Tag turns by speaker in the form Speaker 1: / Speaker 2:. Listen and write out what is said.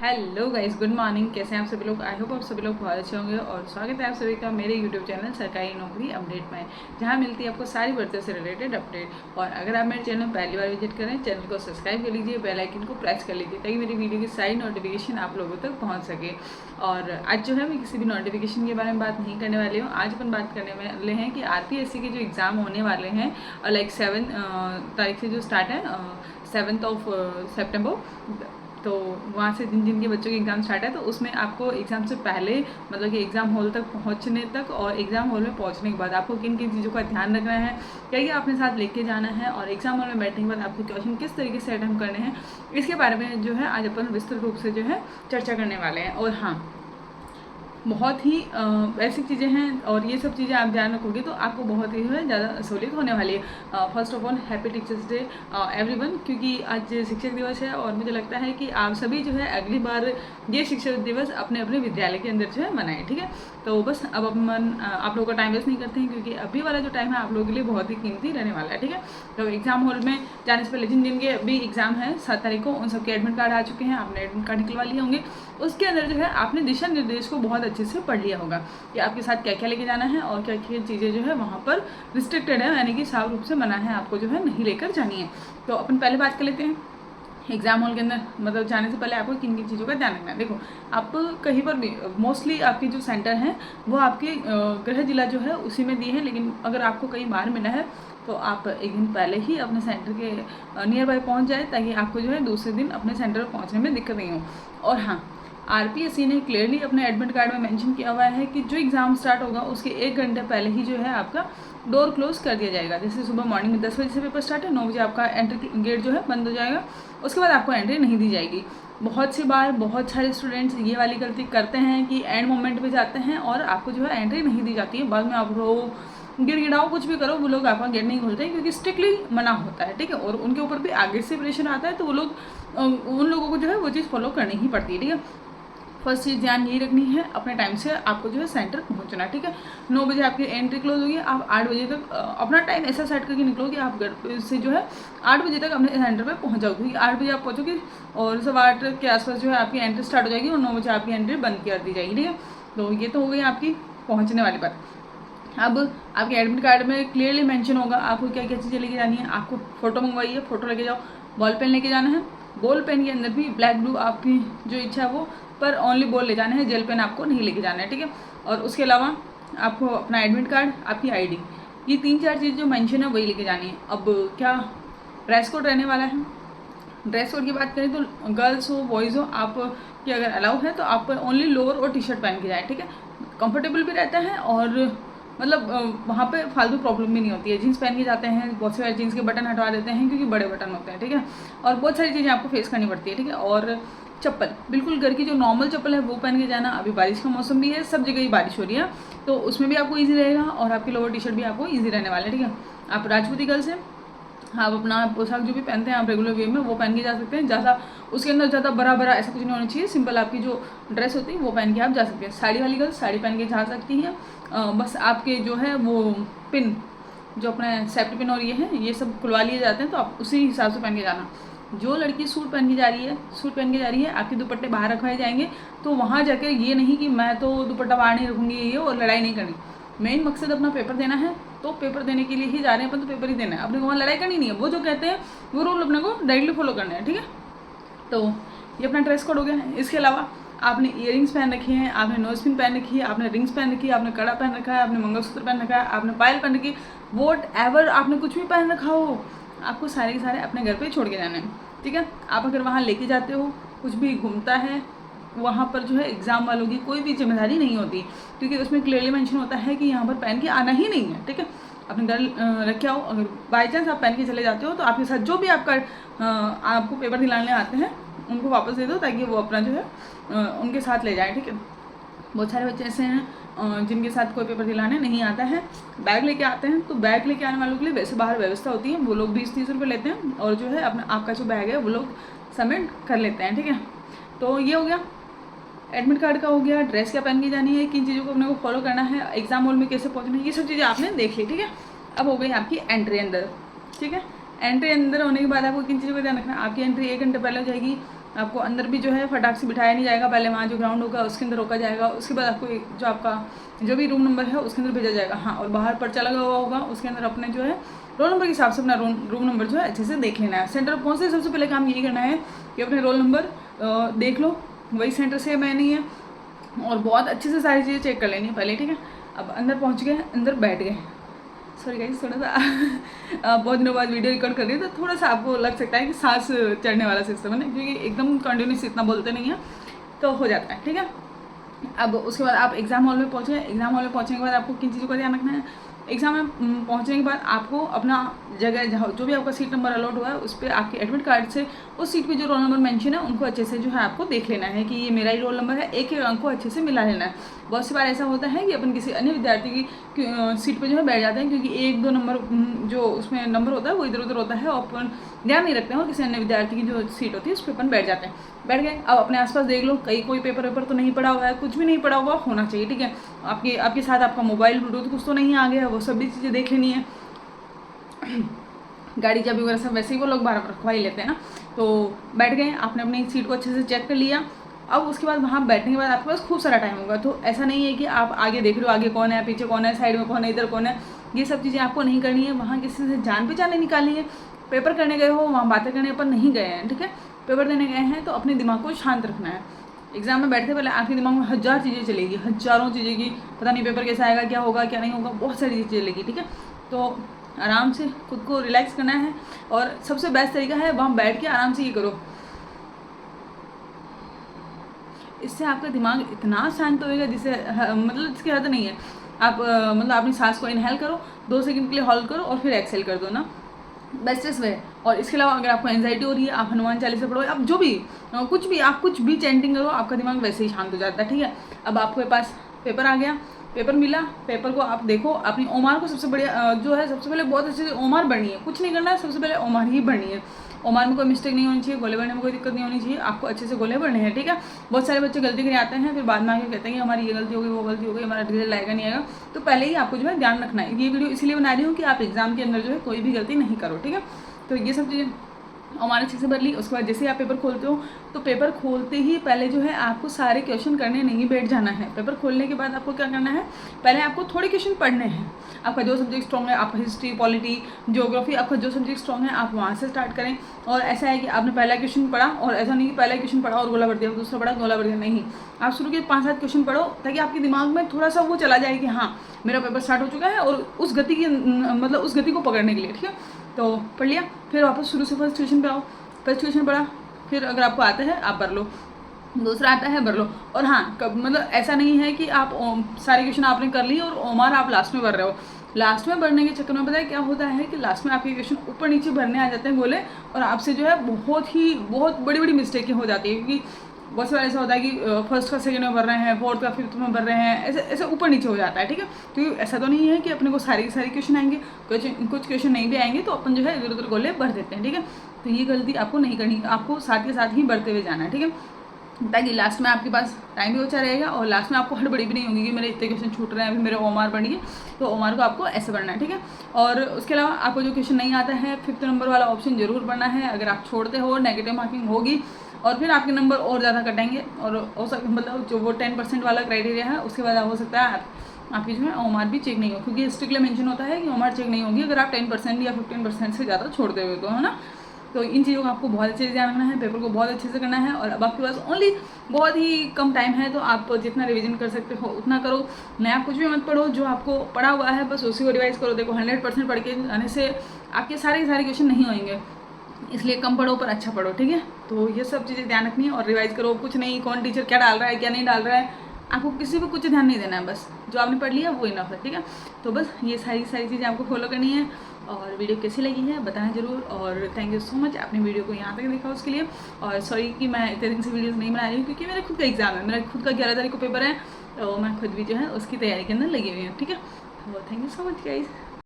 Speaker 1: Hello guys, good morning. कैसे हैं आप सभी लोग? आई होप आप सभी लोग बहुत अच्छे होंगे और स्वागत है आप सभी का मेरे यूट्यूब चैनल सरकारी नौकरी अपडेट में, जहां मिलती है आपको सारी भर्तियों से रिलेटेड अपडेट। और अगर आप मेरे चैनल पहली बार विजिट करें, चैनल को सब्सक्राइब कर लीजिए, बेल आइकन को प्रेस कर लीजिए ताकि मेरी वीडियो की सारी नोटिफिकेशन आप लोगों तक पहुँच सके। और आज जो है मैं किसी भी नोटिफिकेशन के बारे में बात नहीं करने वाली हूँ। आज अपन बात करने वाले हैं कि RPSC के जो एग्ज़ाम होने वाले हैं लाइक 7 तारीख से जो स्टार्ट है 7 सितंबर, तो वहाँ से जिन जिन के बच्चों के एग्ज़ाम स्टार्ट है तो उसमें आपको एग्ज़ाम से पहले मतलब कि एग्ज़ाम हॉल तक पहुँचने तक और एग्ज़ाम हॉल में पहुँचने के बाद आपको किन किन चीज़ों का ध्यान रखना है, क्या क्या अपने साथ लेके जाना है और एग्ज़ाम हॉल में बैठने के बाद आपको क्वेश्चन किस तरीके से अटेम्प्ट करने हैं, इसके बारे में जो है आज अपन विस्तृत रूप से जो है चर्चा करने वाले हैं। और हाँ, बहुत ही बेसिक चीज़ें हैं और ये सब चीज़ें आप ध्यान रखोगे तो आपको बहुत ही जो है ज़्यादा सहूलियत होने वाली है। First of all happy teachers day everyone, क्योंकि आज शिक्षक दिवस है और मुझे लगता है कि आप सभी जो है अगली बार ये शिक्षक दिवस अपने अपने विद्यालय के अंदर जो है मनाएं। ठीक है, तो बस अब अपन आप लोगों का टाइम वेस्ट नहीं करते हैं, क्योंकि अभी वाला जो टाइम है आप लोगों के लिए बहुत ही कीमती रहने वाला है। ठीक है, तो एग्जाम हॉल में जाने से पहले जिन जिन के अभी एग्जाम है 7 तारीख को, उन सबके एडमिट कार्ड आ चुके हैं, आपने एडमिट कार्ड निकलवा लिए होंगे। उसके अंदर जो है आपने दिशा निर्देश को बहुत अच्छे से पढ़ लिया होगा कि आपके साथ क्या क्या लेके जाना है और क्या क्या चीज़ें जो है वहाँ पर रिस्ट्रिक्टेड है, यानी कि साफ रूप से मना है, आपको जो है नहीं लेकर जानी है। तो अपन पहले बात कर लेते हैं एग्जाम हॉल के अंदर मतलब जाने से पहले आपको किन किन चीज़ों का ध्यान रखना है। देखो, आप कहीं पर भी मोस्टली आपके जो सेंटर हैं वो आपके गृह जिला जो है उसी में दिए हैं, लेकिन अगर आपको कहीं बाहर मिला है तो आप एक दिन पहले ही अपने सेंटर के नियर बाय पहुँच जाए, ताकि आपको जो है दूसरे दिन अपने सेंटर पर पहुँचने में दिक्कत नहीं हो। और हाँ, RPSC ने क्लियरली अपने एडमिट कार्ड में मेंशन किया हुआ है कि जो एग्ज़ाम स्टार्ट होगा उसके 1 घंटे पहले ही जो है आपका डोर क्लोज कर दिया जाएगा। जैसे सुबह मॉर्निंग में 10 बजे से पेपर स्टार्ट है, 9 बजे आपका एंट्री गेट जो है बंद हो जाएगा, उसके बाद आपको एंट्री नहीं दी जाएगी। बहुत सी बार बहुत सारे स्टूडेंट्स ये वाली गलती करते हैं कि एंड मोमेंट पे जाते हैं और आपको जो है एंट्री नहीं दी जाती है। बाद में आप रो गिड़गिड़ाओ कुछ भी करो, वो लोग आपका गेट नहीं खोलते हैं, क्योंकि स्ट्रिक्टली मना होता है। ठीक है, और उनके ऊपर भी आगे से प्रेशर आता है, तो वो लोग उन लोगों को जो है वो चीज़ फॉलो करनी ही पड़ती है। ठीक है, फर्स्ट चीज़ ध्यान यही रखनी है, अपने टाइम से आपको जो है सेंटर पहुंचना। ठीक है, 9 बजे आपकी एंट्री क्लोज होगी, आप 8 बजे तक अपना टाइम ऐसा सेट करके निकलो कि आप घर से जो है 8 बजे तक अपने सेंटर पे पहुंच जाओगे, क्योंकि 8 बजे आप पहुंचोगे और 8:15 के आसपास जो है आपकी एंट्री स्टार्ट हो जाएगी और 9 बजे आपकी एंट्री बंद कर दी जाएगी। ठीक है, तो ये तो हो गई आपकी पहुँचने वाली बात। अब आपके एडमिट कार्ड में क्लियरली मेंशन होगा आपको क्या क्या चीज़ें लेके जानी है। आपको फ़ोटो मंगवाइए, फ़ोटो लेके जाओ, बॉल पेन लेके जाना है, बॉल पेन के अंदर भी ब्लैक ब्लू आपकी जो इच्छा है वो, पर ओनली बॉल ले जाना है, जेल पेन आपको नहीं लेके जाना है। ठीक है, और उसके अलावा आपको अपना एडमिट कार्ड, आपकी ID, ये 3-4 चीज़ जो मेंशन है वही लेके जानी है। अब क्या ड्रेस कोड रहने वाला है। ड्रेस कोड की बात करें तो गर्ल्स हो बॉयज़ हो, आप की अगर अलाउ है तो आप ओनली लोअर और टी-शर्ट पहन के जाएँ। ठीक है, कंफर्टेबल भी रहता है और मतलब वहाँ पे फालतू प्रॉब्लम भी नहीं होती है। जीन्स पहन के जाते हैं, बहुत से बार जीन्स के बटन हटवा देते हैं क्योंकि बड़े बटन होते हैं। ठीक है, और बहुत सारी चीज़ें आपको फेस करनी पड़ती है। ठीक है, और चप्पल बिल्कुल घर की जो नॉर्मल चप्पल है वो पहन के जाना। अभी बारिश का मौसम भी है, सब जगह ही बारिश हो रही है, तो उसमें भी आपको ईजी रहेगा और आपकी लोअर टी-शर्ट भी आपको ईजी रहने वाला है। ठीक है, आप राजपूती गर्ल्स हैं, आप अपना पोशाक जो भी पहनते हैं आप रेगुलर वे में वो पहन के जा सकते हैं। ज़्यादा उसके अंदर ज़्यादा बड़ा बड़ा ऐसा कुछ नहीं होना चाहिए, सिंपल आपकी जो ड्रेस होती है वो पहन के आप जा सकते हैं। साड़ी वाली गर्ल्स साड़ी पहन के जा सकती हैं। बस आपके जो है वो पिन जो अपने सेफ्टी पिन और ये सब खुलवा लिए जाते हैं, तो आप उसी हिसाब से पहन के जाना। जो लड़की सूट पहन के जा रही है, सूट पहन के जा रही है, आपके दुपट्टे बाहर रखवाए जाएंगे, तो वहाँ जाकर ये नहीं कि मैं तो दुपट्टा बाहर नहीं रखूँगी ये और लड़ाई नहीं करनी। मेन मकसद अपना पेपर देना है, तो पेपर देने के लिए ही जा रहे हैं अपन, तो पेपर ही देना है, अपने को वहाँ लड़ाई करनी नहीं है। वो जो कहते हैं वो रूल अपने को डायरेक्टली फॉलो करना है। ठीक है, तो ये अपना ड्रेस कोड हो गया है। इसके अलावा आपने इयरिंग्स पहन रखी हैं, आपने नोज पिन पहन रखी है, आपने रिंग्स पहन रखी है, आपने कड़ा पहन रखा है, आपने मंगलसूत्र पहन रखा है, आपने पायल पहन रखी है, वॉट एवर आपने कुछ भी पहन रखा हो, आपको सारे के सारे अपने घर पे छोड़ के जाने हैं। ठीक है, आप अगर वहाँ लेके जाते हो, कुछ भी घूमता है, वहाँ पर जो है एग्ज़ाम वालों की कोई भी जिम्मेदारी नहीं होती, क्योंकि उसमें क्लियरली मेंशन होता है कि यहाँ पर पहन के आना ही नहीं है। ठीक है, अपने घर रखे आओ। अगर बाई चांस आप पहन के चले जाते हो तो आपके साथ जो भी आपका आपको पेपर दिलाने आते हैं उनको वापस दे दो, ताकि वो अपना जो है उनके साथ ले जाएं। ठीक है, बहुत सारे बच्चे ऐसे हैं जिनके साथ कोई पेपर दिलाने नहीं आता है, बैग लेके आते हैं, तो बैग लेके आने वालों के लिए वैसे बाहर व्यवस्था होती है, वो लोग 20-30 रुपये लेते हैं और जो है अपना आपका जो बैग है वो लोग सबमिट कर लेते हैं। ठीक है, तो ये हो गया, एडमिट कार्ड का हो गया, ड्रेस क्या पहन के जानी है, किन चीज़ों को अपने को फॉलो करना है, एग्जाम हॉल में कैसे पहुंचना है, ये सब चीज़ें आपने देख ली। ठीक है, अब हो गई आपकी एंट्री अंदर। ठीक है, एंट्री अंदर होने के बाद आपको किन चीज़ों का ध्यान रखना है। आपकी एंट्री 1 घंटे पहले हो जाएगी, आपको अंदर भी जो है फटाक से बिठाया नहीं जाएगा, पहले वहाँ जो ग्राउंड होगा उसके अंदर रोका जाएगा, उसके बाद आपको जो आपका जो भी रूम नंबर है उसके अंदर भेजा जाएगा। हाँ, और बाहर पर्चा लगा हुआ होगा, उसके अंदर अपने जो है रोल नंबर के हिसाब से अपना रूम नंबर जो है अच्छे से देख लेना है। सेंटर पर पहुँचते सबसे पहले काम यही करना है कि अपने रोल नंबर देख लो वही सेंटर से मैं नहीं है, और बहुत अच्छे से सारी चीज़ें चेक कर लेनी है पहले, ठीक है। अब अंदर पहुँच गए, अंदर बैठ गए। सॉरी गाइस, थोड़ा सा बहुत दिनों बाद वीडियो रिकॉर्ड कर रही है, तो थोड़ा सा आपको लग सकता है कि सांस चढ़ने वाला सिस्टम है ना, क्योंकि एकदम कंटिन्यूस इतना बोलते नहीं है तो हो जाता है, ठीक है। अब उसके बाद आप एग्ज़ाम हॉल में पहुँचे। एग्ज़ाम हॉल में पहुँचने के बाद आपको किन चीज़ों का ध्यान रखना है। एग्ज़ाम में पहुँचने के बाद आपको अपना जगह जहाँ जो भी आपका सीट नंबर अलॉट हुआ है उस पर आपके एडमिट कार्ड से उस सीट पे जो रोल नंबर मेंशन है उनको अच्छे से जो है आपको देख लेना है कि ये मेरा ही रोल नंबर है, एक एक अंक को अच्छे से मिला लेना है। बहुत सी बार ऐसा होता है कि अपन किसी अन्य विद्यार्थी की सीट पे जो है बैठ जाते हैं, क्योंकि एक दो नंबर जो उसमें नंबर होता है वो इधर उधर होता है और अपन ध्यान नहीं रखते हैं, और किसी अन्य विद्यार्थी की जो सीट होती है उस पर अपन बैठ जाते हैं। बैठ गए, अब अपने आसपास देख लो, कहीं कोई पेपर तो नहीं पड़ा हुआ है, कुछ भी नहीं पड़ा हुआ होना चाहिए, ठीक है। आपके साथ आपका मोबाइल ब्लूटूथ कुछ तो नहीं आ गया, वो सभी चीज़ें देख लेनी है। गाड़ी चाबी वगैरह सब वैसे ही वो लोग बार बार रखवा ही लेते हैं ना। तो बैठ गए, आपने अपनी सीट को अच्छे से चेक कर लिया। अब उसके बाद वहाँ बैठने के बाद आपके पास खूब सारा टाइम होगा, तो ऐसा नहीं है कि आप आगे देख रहे हो आगे कौन है, पीछे कौन है, साइड में कौन है, इधर कौन है, ये सब चीज़ें आपको नहीं करनी है। वहाँ किसी से जान पहचान नहीं निकालनी है। पेपर करने गए हो, वहाँ बातें करने पर नहीं गए हैं, ठीक है। पेपर देने गए हैं तो अपने दिमाग को शांत रखना है। एग्जाम में बैठते पहले आपके दिमाग में हज़ार चीज़ें चलेगी, हज़ारों चीज़ें की पता नहीं पेपर कैसा आएगा, क्या होगा क्या नहीं होगा, बहुत सारी चीज़ें चलेगी, ठीक है। तो आराम से खुद को रिलैक्स करना है, और सबसे बेस्ट तरीका है वहाँ बैठ के आराम से ये करो। इससे आपका दिमाग इतना शांत होएगा जिससे मतलब इसकी हद नहीं है। आप मतलब अपनी सांस को इनहेल करो, 2 सेकंड के लिए होल्ड करो और फिर एक्सेल कर दो ना, बेस्टेस्ट वे। और इसके अलावा अगर आपको एंजाइटी हो रही है, आप हनुमान चालीसा पढ़ो, आप जो भी आप कुछ भी चैंटिंग करो, आपका दिमाग वैसे ही शांत हो जाता है, ठीक है। अब आपके पास पेपर आ गया, पेपर मिला, पेपर को आप देखो, अपनी ओमार को सबसे बढ़िया जो है सबसे पहले बहुत अच्छे से ओमार बढ़नी है, कुछ नहीं करना है, सबसे पहले ओमार ही बढ़नी है। ओमार में कोई मिस्टेक नहीं होनी चाहिए, गोले बढ़ने में कोई दिक्कत नहीं होनी चाहिए, आपको अच्छे से गोले बढ़ने हैं, ठीक है। बहुत सारे बच्चे गलती करके आते हैं, फिर बाद में आके कहते हैं कि हमारी ये गलती हो गई, वो गलती हो गई, हमारा रिजल्ट आएगा नहीं आएगा। तो पहले ही आपको जो है ध्यान रखना है। ये वीडियो इसलिए बना रही हूँ कि आप एग्जाम के अंदर जो है कोई भी गलती नहीं करो, ठीक है। तो ये सब चीज़ें हमारे अच्छे से भर ली। उसके बाद जैसे ही आप पेपर खोलते हो, तो पेपर खोलते ही पहले जो है आपको सारे क्वेश्चन करने नहीं बैठ जाना है। पेपर खोलने के बाद आपको क्या करना है, पहले आपको थोड़े क्वेश्चन पढ़ने हैं। आपका जो सब्जेक्ट स्ट्रॉन्ग है, आपका हिस्ट्री, पॉलिटी, ज्योग्राफी, आपका जो सब्जेक्ट स्ट्रॉन्ग है आप वहाँ से स्टार्ट करें। और ऐसा है कि आपने पहला क्वेश्चन पढ़ा, और ऐसा नहीं कि पहला क्वेश्चन पढ़ा और गोला भर दिया, दूसरा पढ़ा गोला भर दिया, नहीं। आप शुरू के 5-7 क्वेश्चन पढ़ो, ताकि आपके दिमाग में थोड़ा सा वो चला जाए कि हाँ मेरा पेपर स्टार्ट हो चुका है, और उस गति की मतलब उस गति को पकड़ने के लिए, ठीक है। तो पढ़ लिया, फिर वापस शुरू से फर्स्ट क्वेश्चन पे आओ। फर्स्ट क्वेश्चन पढ़ा, फिर अगर आपको आता है आप भर लो, दूसरा आता है भर लो। और हाँ, मतलब ऐसा नहीं है कि आप सारे क्वेश्चन आपने कर ली और ओमार आप लास्ट में भर रहे हो। लास्ट में भरने के चक्कर में पता है क्या होता है कि लास्ट में आपके क्वेश्चन ऊपर नीचे भरने आ जाते हैं गोले, और आपसे जो है बहुत बड़ी बड़ी मिस्टेकें हो जाती है। क्योंकि बहुत बार ऐसा होता है कि फर्स्ट का सेकंड में भर रहे हैं, फोर्थ का फिफ्थ में भर रहे हैं, ऐसे ऊपर नीचे हो जाता है, ठीक है। क्योंकि ऐसा तो नहीं है कि अपने को सारे क्वेश्चन आएंगे, कुछ क्वेश्चन नहीं भी आएंगे तो अपन जो है इधर उधर गोले भर देते हैं, ठीक है। तो ये गलती आपको नहीं करनी, आपको साथ के साथ ही बढ़ते हुए जाना है, ठीक है, ताकि लास्ट में आपके पास टाइम भी बचा रहेगा, और लास्ट में आपको हड़बड़ी भी नहीं होगी कि मेरे इतने क्वेश्चन छूट रहे हैं, अभी मेरे ओमार बढ़ी है, तो ओमार को आपको ऐसे पढ़ना है, ठीक है। और उसके अलावा आपको जो क्वेश्चन नहीं आता है, 5th नंबर वाला ऑप्शन जरूर पढ़ना है। अगर आप छोड़ते हो नेगेटिव मार्किंग होगी, और फिर आपके नंबर और ज़्यादा कटेंगे, और हो सकता मतलब जो वो 10% वाला क्राइटेरिया है उसके बाद हो सकता है आपकी जो है ओमार भी चेक नहीं हो, क्योंकि स्ट्रिक्टली मेंशन होता है कि ओमार चेक नहीं होगी अगर आप 10% या 15% से ज़्यादा छोड़ते हुए, तो है ना। तो इन चीज़ों का आपको बहुत अच्छे से ध्यान रखना है, पेपर को बहुत अच्छे से करना है। और अब आपके पास ओनली बहुत ही कम टाइम है, तो आप जितना रिवीजन कर सकते हो उतना करो। नया कुछ भी मत पढ़ो, जो आपको पढ़ा हुआ है बस उसी को रिवाइज करो। देखो 100% पढ़ के आने से आपके सारे क्वेश्चन नहीं होंगे, इसलिए कम पढ़ो पर अच्छा पढ़ो, ठीक है। तो ये सब चीज़ें ध्यान रखनी है, और रिवाइज करो। कुछ नहीं, कौन टीचर क्या डाल रहा है क्या नहीं डाल रहा है, आपको किसी पे कुछ ध्यान नहीं देना है, बस जो आपने पढ़ लिया वो इनफ है, ठीक है। तो बस ये सारी चीज़ें आपको फॉलो करनी है। और वीडियो कैसी लगी है बताना ज़रूर, और थैंक यू सो मच आपने वीडियो को यहाँ तक देखा उसके लिए। और सॉरी कि मैं इतने दिन से वीडियोस नहीं बना रही हूँ, क्योंकि मेरा खुद का एग्ज़ाम है, मेरा खुद का 11 तारीख को पेपर है, तो मैं खुद भी जो है उसकी तैयारी के अंदर लगी हुई हूँ, ठीक है। तो thank you so much guys.